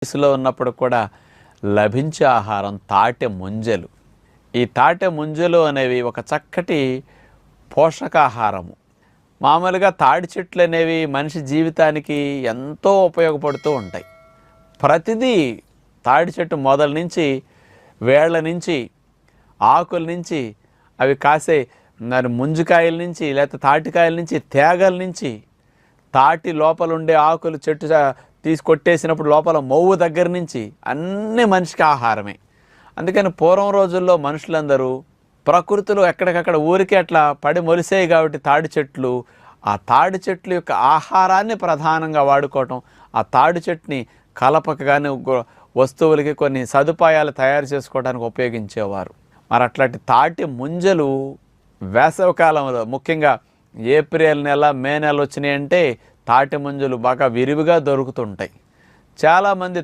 వయసులో ఉన్నప్పుడు కూడా లభించే ఆహారం తాటె ముంజలు. ఈ తాటె ముంజలు అనేవి ఒక చక్కటి పోషకాహారము. మామూలుగా తాడి చెట్లు అనేవి మనిషి జీవితానికి ఎంతో ఉపయోగపడుతూ ఉంటాయి. ప్రతిదీ తాడి చెట్టు మొదల నుంచి, వేళ్ళ నుంచి, ఆకుల నుంచి, అవి కాసే దాని ముంజికాయల నుంచి, లేకపోతే తాటికాయల నుంచి, తేగల నుంచి, తాటి లోపల ఉండే ఆకులు చెట్టు తీసి కొట్టేసినప్పుడు లోపల మొవ్వు దగ్గర నుంచి అన్నీ మనిషికి ఆహారమే. అందుకని పూర్వం రోజుల్లో మనుషులందరూ ప్రకృతిలో ఎక్కడికక్కడ ఊరికే అట్లా పడి మొలిసేయి కాబట్టి తాడి చెట్లు, ఆ తాడి చెట్లు యొక్క ఆహారాన్ని ప్రధానంగా వాడుకోవటం, ఆ తాడి చెట్టుని కలపక కానీ వస్తువులకి కొన్ని సదుపాయాలు తయారు చేసుకోవడానికి ఉపయోగించేవారు. మరి అట్లాంటి తాటి ముంజలు వేసవికాలంలో ముఖ్యంగా ఏప్రిల్ నెల, మే నెల వచ్చినాయంటే తాటి ముంజలు బాగా విరివిగా దొరుకుతుంటాయి. చాలామంది